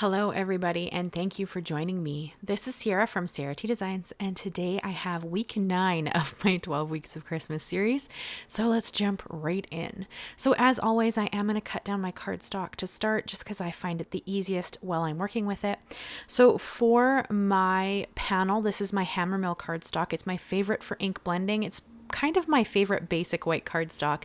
Hello everybody, and thank you for joining me. This is Ciara from Ciara T Designs, and today I have week 9 of my 12 weeks of Christmas series. So let's jump right in. So as always, I am going to cut down my cardstock to start just because I find it the easiest while I'm working with it. So for my panel, this is my HammerMill Cardstock. It's my favorite for ink blending. It's kind of my favorite basic white cardstock,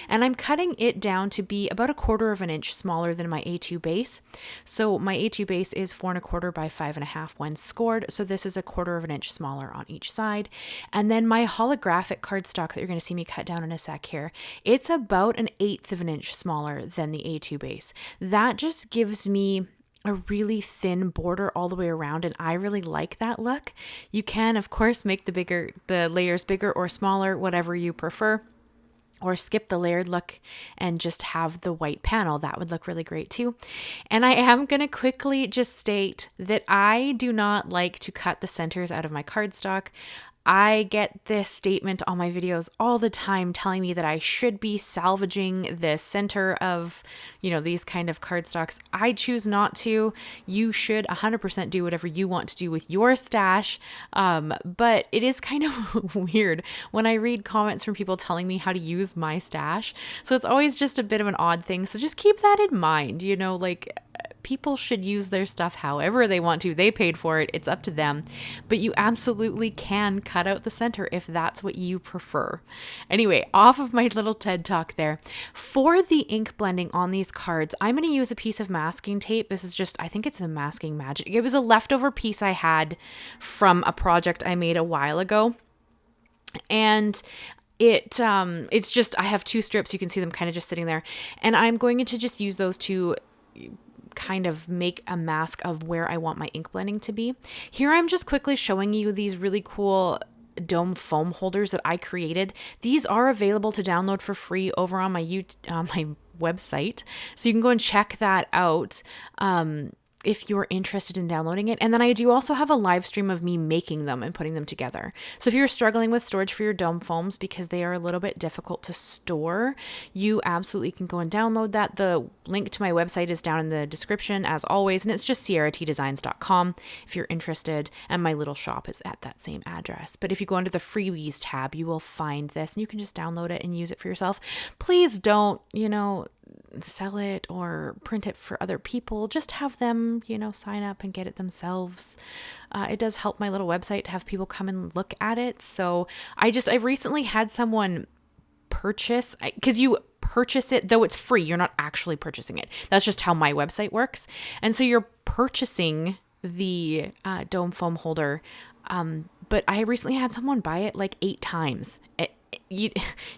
and I'm cutting it down to be about 1/4 of an inch smaller than my A2 base. So my A2 base is 4 1/4 by 5 1/2 when scored, so this is 1/4 of an inch smaller on each side. And then my holographic cardstock that you're going to see me cut down in a sec here, it's about 1/8 of an inch smaller than the A2 base. That just gives me a really thin border all the way around, and I really like that look. You can of course make the layers bigger or smaller, whatever you prefer, or skip the layered look and just have the white panel. That would look really great too. And I am going to quickly just state that I do not like to cut the centers out of my cardstock. I get this statement on my videos all the time telling me that I should be salvaging the center of, these kind of cardstocks. I choose not to. You should 100% do whatever you want to do with your stash. But it is kind of weird when I read comments from people telling me how to use my stash. So it's always just a bit of an odd thing. So just keep that in mind, people should use their stuff however they want to. They paid for it. It's up to them. But you absolutely can cut out the center if that's what you prefer. Anyway, off of my little TED talk there. For the ink blending on these cards, I'm going to use a piece of masking tape. This is I think it's a Masking Magic. It was a leftover piece I had from a project I made a while ago. And it's I have 2 strips. You can see them kind of just sitting there. And I'm going to just use those to kind of make a mask of where I want my ink blending to be. Here I'm just quickly showing you these really cool dome foam holders that I created. These are available to download for free over on my website. So you can go and check that out. If you're interested in downloading it. And then I do also have a live stream of me making them and putting them together. So if you're struggling with storage for your dome foams because they are a little bit difficult to store, you absolutely can go and download that. The link to my website is down in the description as always, and it's just ciaratdesigns.com if you're interested, and my little shop is at that same address. But if you go under the freebies tab, you will find this and you can just download it and use it for yourself. Please don't, sell it or print it for other people. Just have them, sign up and get it themselves. It does help my little website to have people come and look at it. So I've recently had someone purchase, because you purchase it, though it's free, you're not actually purchasing it. That's just how my website works. And so you're purchasing the dome foam holder. But I recently had someone buy it like 8 times. You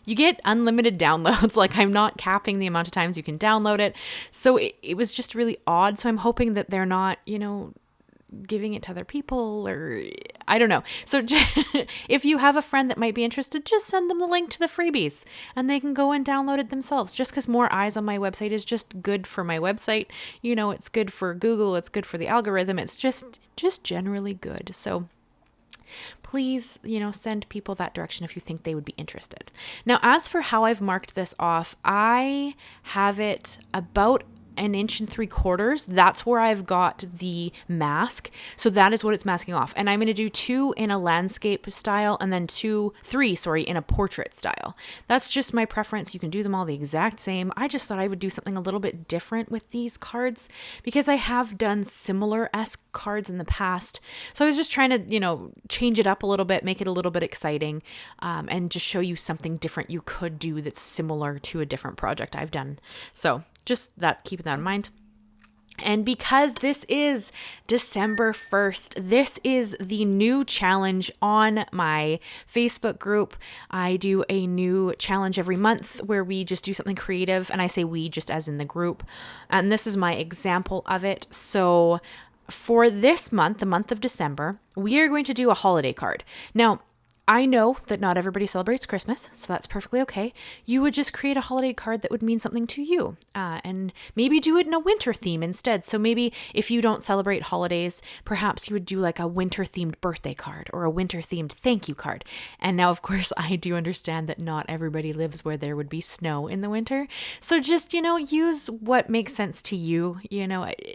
get unlimited downloads. Like, I'm not capping the amount of times you can download it. So it was just really odd. So I'm hoping that they're not, giving it to other people, or I don't know. So if you have a friend that might be interested, just send them the link to the freebies and they can go and download it themselves. Just because more eyes on my website is just good for my website. It's good for Google. It's good for the algorithm. It's just generally good. So please, send people that direction if you think they would be interested. Now, as for how I've marked this off, I have it about 1 3/4 inches. That's where I've got the mask. So that is what it's masking off. And I'm going to do 2 in a landscape style and then 3 in a portrait style. That's just my preference. You can do them all the exact same. I just thought I would do something a little bit different with these cards because I have done similar-esque cards in the past. So I was just trying to, change it up a little bit, make it a little bit exciting, and just show you something different you could do that's similar to a different project I've done. So just keep that in mind. And because this is December 1st, this is the new challenge on my Facebook group. I do a new challenge every month where we just do something creative. And I say we just as in the group. And this is my example of it. So for this month, the month of December, we are going to do a holiday card. Now, I know that not everybody celebrates Christmas, so that's perfectly okay. You would just create a holiday card that would mean something to you, and maybe do it in a winter theme instead. So maybe if you don't celebrate holidays, perhaps you would do like a winter themed birthday card or a winter themed thank you card. And now, of course, I do understand that not everybody lives where there would be snow in the winter. So just, use what makes sense to you,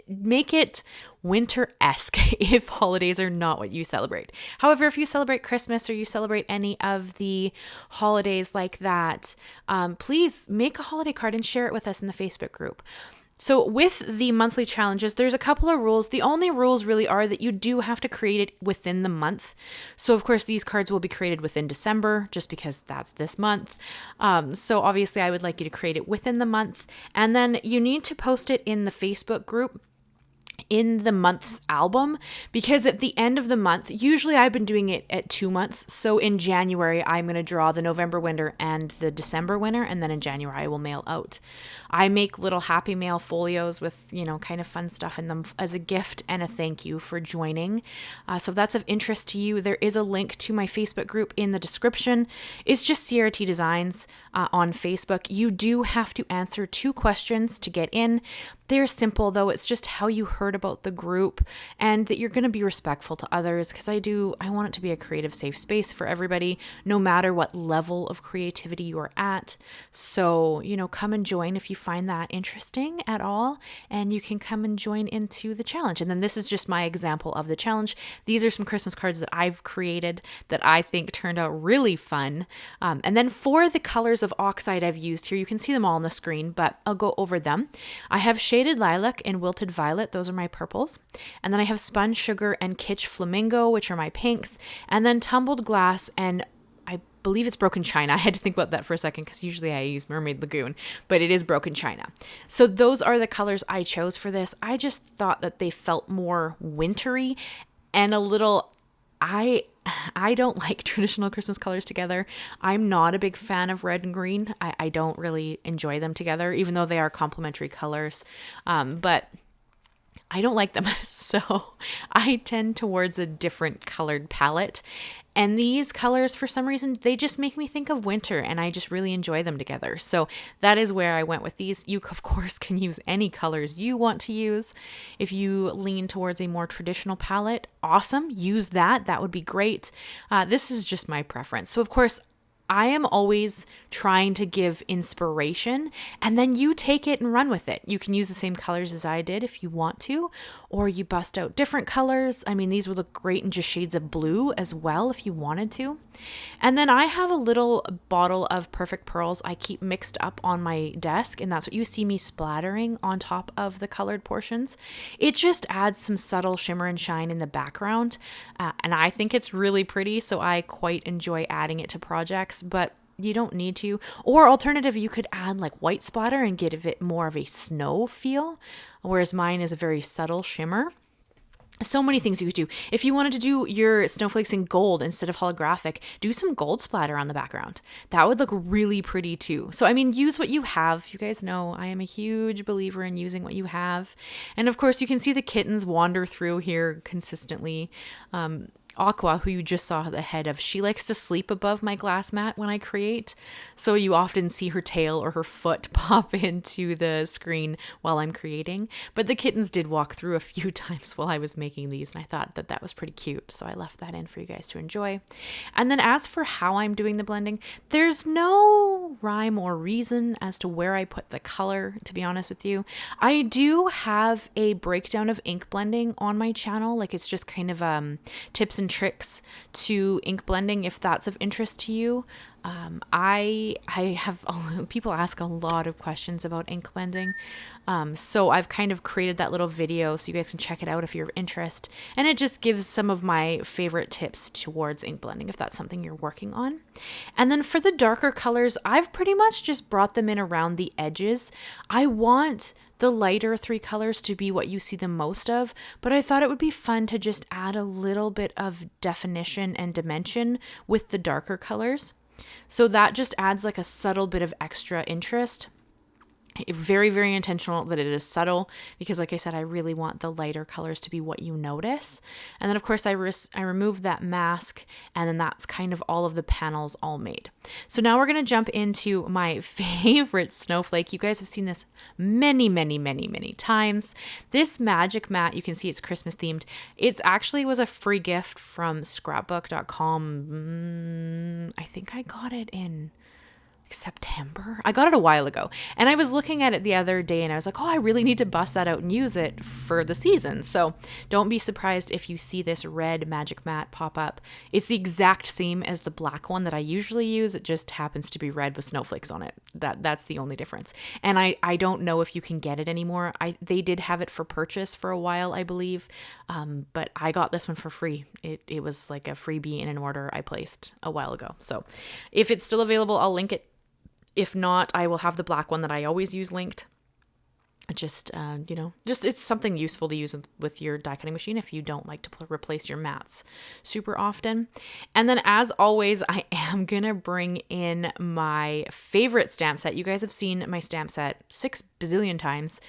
make it winter-esque if holidays are not what you celebrate. However, if you celebrate Christmas or you celebrate any of the holidays like that, please make a holiday card and share it with us in the Facebook group. So with the monthly challenges, there's a couple of rules. The only rules really are that you do have to create it within the month. So of course, these cards will be created within December, just because that's this month. So obviously I would like you to create it within the month. And then you need to post it in the Facebook group in the month's album, because at the end of the month, usually I've been doing it at 2 months. So in January, I'm going to draw the November winner and the December winner. And then in January, I will mail out. I make little happy mail folios with, kind of fun stuff in them as a gift and a thank you for joining. So if that's of interest to you, there is a link to my Facebook group in the description. It's just Ciara T Designs on Facebook. You do have to answer 2 questions to get in. They're simple though. It's just how you heard about the group and that you're going to be respectful to others, because I want it to be a creative safe space for everybody, no matter what level of creativity you're at. So, come and join if you find that interesting at all, and you can come and join into the challenge. And then this is just my example of the challenge. These are some Christmas cards that I've created that I think turned out really fun. And then for the colors of Oxide I've used here, you can see them all on the screen, but I'll go over them. I have Shaded Lilac and Wilted Violet. Those are my purples. And then I have Spun Sugar and Kitsch Flamingo, which are my pinks. And then Tumbled Glass and I believe it's Broken China. I had to think about that for a second because usually I use Mermaid Lagoon, but it is Broken China. So those are the colors I chose for this. I just thought that they felt more wintry and a little, I don't like traditional Christmas colors together. I'm not a big fan of red and green. I don't really enjoy them together, even though they are complementary colors. But I don't like them. So I tend towards a different colored palette. And these colors, for some reason, they just make me think of winter, and I just really enjoy them together. So that is where I went with these. You, of course, can use any colors you want to use. If you lean towards a more traditional palette, awesome. Use that. That would be great. This is just my preference. So, of course, I am always trying to give inspiration, and then you take it and run with it. You can use the same colors as I did if you want to, or you bust out different colors. I mean, these would look great in just shades of blue as well if you wanted to. And then I have a little bottle of Perfect Pearls I keep mixed up on my desk, and that's what you see me splattering on top of the colored portions. It just adds some subtle shimmer and shine in the background, and I think it's really pretty, so I quite enjoy adding it to projects. But you don't need to. Or alternative, you could add like white splatter and give it more of a snow feel, whereas mine is a very subtle shimmer. So many things you could do. If you wanted to do your snowflakes in gold instead of holographic, do some gold splatter on the background. That would look really pretty too. So, I mean, use what you have. You guys know I am a huge believer in using what you have. And of course, you can see the kittens wander through here consistently. Aqua, who you just saw the head of, she likes to sleep above my glass mat when I create. So you often see her tail or her foot pop into the screen while I'm creating. But the kittens did walk through a few times while I was making these, and I thought that that was pretty cute. So I left that in for you guys to enjoy. And then as for how I'm doing the blending, there's no rhyme or reason as to where I put the color, to be honest with you. I do have a breakdown of ink blending on my channel. Like, it's just kind of tips and tricks to ink blending if that's of interest to you. I have people ask a lot of questions about ink blending, so I've kind of created that little video so you guys can check it out if you're of interest, and it just gives some of my favorite tips towards ink blending if that's something you're working on. And then for the darker colors, I've pretty much just brought them in around the edges. I want the lighter 3 colors to be what you see the most of, but I thought it would be fun to just add a little bit of definition and dimension with the darker colors. So that just adds like a subtle bit of extra interest. Very, very intentional that it is subtle because, like I said, I really want the lighter colors to be what you notice. And then, of course, I removed that mask, and then that's kind of all of the panels all made. So now we're going to jump into my favorite snowflake. You guys have seen this many, many, many, many times. This magic mat, you can see it's Christmas themed. It's actually was a free gift from scrapbook.com. I think I got it in September. I got it a while ago, and I was looking at it the other day and I was like, oh, I really need to bust that out and use it for the season. So don't be surprised if you see this red magic mat pop up. It's the exact same as the black one that I usually use. It just happens to be red with snowflakes on it. That's the only difference. And I don't know if you can get it anymore. They did have it for purchase for a while, I believe, but I got this one for free. It was like a freebie in an order I placed a while ago. So if it's still available, I'll link it. If not, I will have the black one that I always use linked. Just it's something useful to use with your die cutting machine if you don't like to replace your mats super often. And then, as always, I am going to bring in my favorite stamp set. You guys have seen my stamp set 6 bazillion times.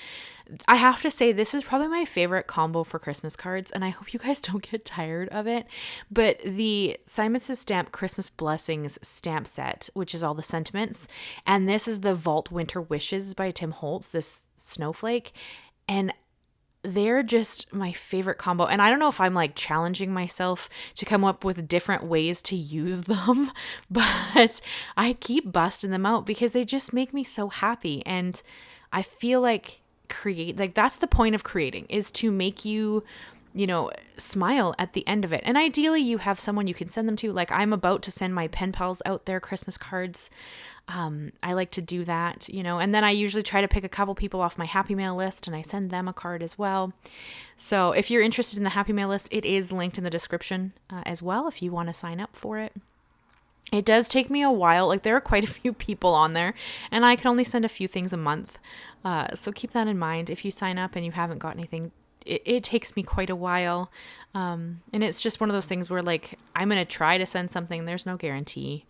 I have to say, this is probably my favorite combo for Christmas cards, and I hope you guys don't get tired of it. But the Simon Says Stamp Christmas Blessings stamp set, which is all the sentiments, and this is the Vault Winter Wishes by Tim Holtz, this snowflake, and they're just my favorite combo. And I don't know if I'm like challenging myself to come up with different ways to use them, but I keep busting them out because they just make me so happy. And I feel like that's the point of creating, is to make you smile at the end of it. And ideally you have someone you can send them to. Like, I'm about to send my pen pals out their Christmas cards. I like to do that, and then I usually try to pick a couple people off my Happy Mail list and I send them a card as well. So if you're interested in the Happy Mail list, it is linked in the description as well if you want to sign up for it. It does take me a while. Like, there are quite a few people on there, and I can only send a few things a month. So keep that in mind. If you sign up and you haven't got anything, it takes me quite a while. And it's just one of those things where, like, I'm going to try to send something. There's no guarantee.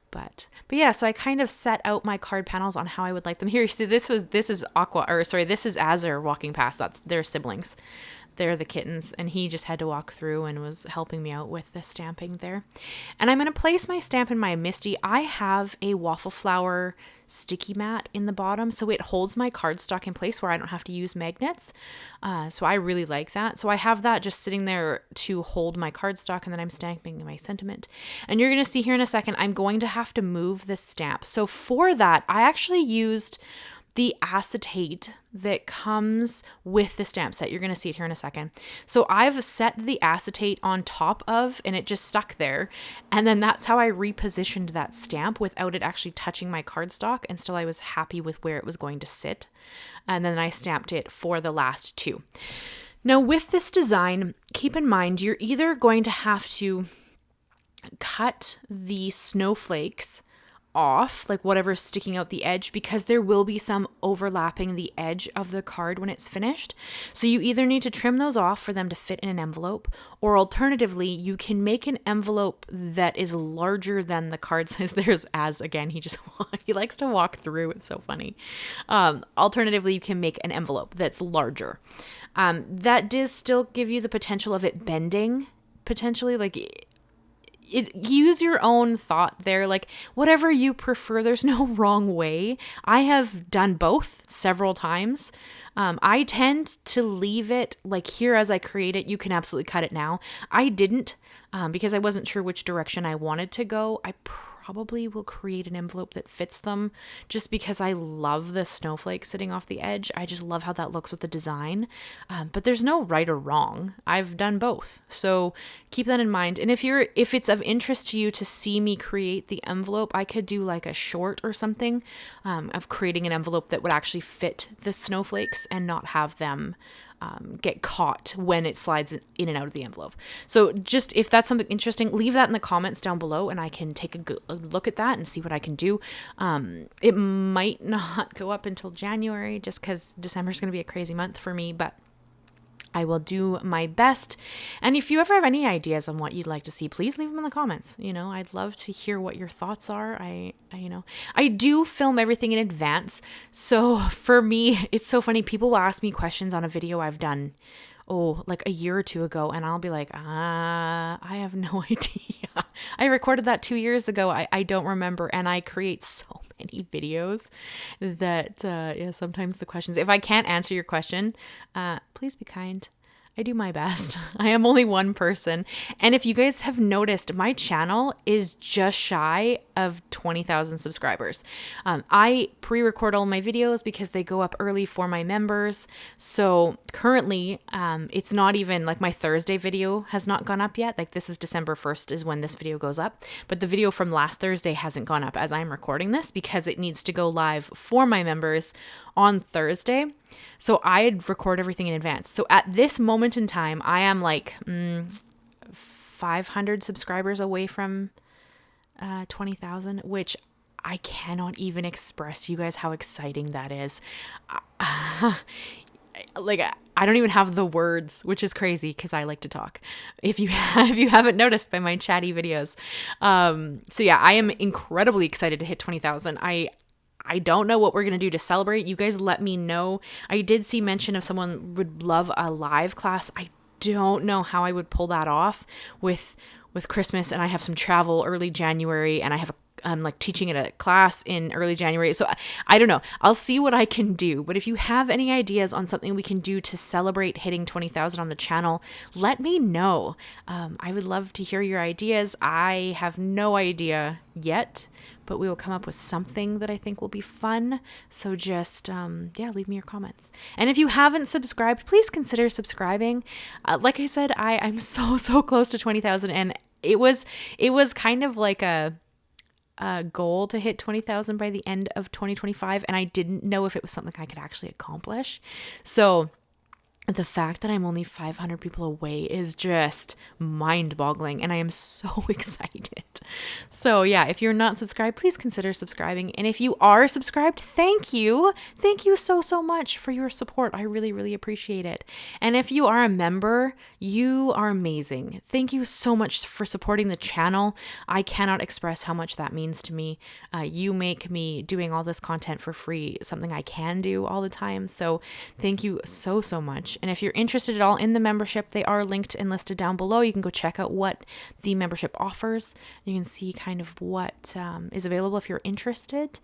But yeah, so I kind of set out my card panels on how I would like them. Here, you see, this is Azure walking past. That's their siblings. They're the kittens, and he just had to walk through and was helping me out with the stamping there. And I'm going to place my stamp in my Misti. I have a Waffle Flower sticky mat in the bottom, so it holds my cardstock in place where I don't have to use magnets. So I really like that. So I have that just sitting there to hold my cardstock, and then I'm stamping my sentiment. And you're going to see here in a second, I'm going to have to move the stamp. So for that, I actually used the acetate that comes with the stamp set. You're going to see it here in a second. So I've set the acetate on top of, and it just stuck there. And then that's how I repositioned that stamp without it actually touching my cardstock, and still I was happy with where it was going to sit. And then I stamped it for the last 2. Now with this design, keep in mind, you're either going to have to cut the snowflakes off, like whatever's sticking out the edge, because there will be some overlapping the edge of the card when it's finished. So you either need to trim those off for them to fit in an envelope, or alternatively, you can make an envelope that is larger than the card size. There's again, he likes to walk through. It's so funny. Alternatively, you can make an envelope that's larger. That does still give you the potential of it bending, potentially, like use your own thought there, like whatever you prefer. There's no wrong way. I have done both several times. I tend to leave it like here as I create it. You can absolutely cut it now. I didn't because I wasn't sure which direction I wanted to go. I probably will create an envelope that fits them just because I love the snowflake sitting off the edge. I just love how that looks with the design. But there's no right or wrong. I've done both. So keep that in mind. And if it's of interest to you to see me create the envelope, I could do like a short or something of creating an envelope that would actually fit the snowflakes and not have them get caught when it slides in and out of the envelope. So just if that's something interesting, leave that in the comments down below and I can take a good look at that and see what I can do. It might not go up until January just because December is going to be a crazy month for me, but I will do my best. And if you ever have any ideas on what you'd like to see, please leave them in the comments. You know, I'd love to hear what your thoughts are. I do film everything in advance. So for me, it's so funny. People will ask me questions on a video I've done, like a year or two ago. And I'll be like, I have no idea. I recorded that 2 years ago. I don't remember. And I create so many videos that, sometimes the questions, if I can't answer your question, please be kind. I do my best. I am only one person. And if you guys have noticed, my channel is just shy of 20,000 subscribers. I pre-record all my videos because they go up early for my members. So currently, it's not even like my Thursday video has not gone up yet. Like this is December 1st is when this video goes up. But the video from last Thursday hasn't gone up as I'm recording this because it needs to go live for my members on Thursday. So I'd record everything in advance. So at this moment in time, I am like 500 subscribers away from 20,000, which I cannot even express to you guys how exciting that is. Like I don't even have the words, which is crazy because I like to talk. If you haven't noticed by my chatty videos. So yeah, I am incredibly excited to hit 20,000. I don't know what we're going to do to celebrate. You guys let me know. I did see mention of someone would love a live class. I don't know how I would pull that off with Christmas, and I have some travel early January, and I have I'm like teaching at a class in early January. So I don't know. I'll see what I can do. But if you have any ideas on something we can do to celebrate hitting 20,000 on the channel, let me know. I would love to hear your ideas. I have no idea yet, but we will come up with something that I think will be fun. So just, leave me your comments. And if you haven't subscribed, please consider subscribing. Like I said, I'm so close to 20,000, and it was kind of like a goal to hit 20,000 by the end of 2025. And I didn't know if it was something I could actually accomplish. So the fact that I'm only 500 people away is just mind-boggling, and I am so excited. So yeah, if you're not subscribed, please consider subscribing. And if you are subscribed, thank you. Thank you so much for your support. I really appreciate it. And if you are a member, you are amazing. Thank you so much for supporting the channel. I cannot express how much that means to me. You make me doing all this content for free something I can do all the time. So thank you so much. And if you're interested at all in the membership, they are linked and listed down below. You can go check out what the membership offers. You can see kind of what is available if you're interested.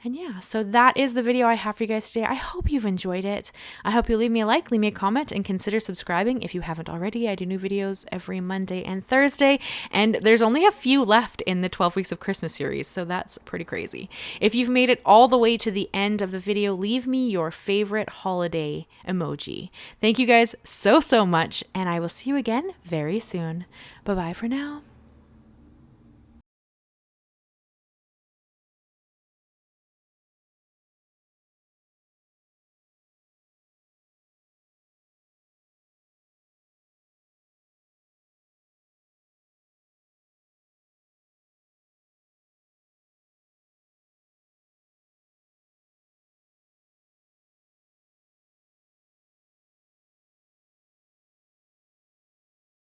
And yeah, so that is the video I have for you guys today. I hope you've enjoyed it. I hope you leave me a like, leave me a comment, and consider subscribing if you haven't already. I do new videos every Monday and Thursday, and there's only a few left in the 12 Weeks of Christmas series, so that's pretty crazy. If you've made it all the way to the end of the video, leave me your favorite holiday emoji. Thank you guys so much, and I will see you again very soon. Bye-bye for now.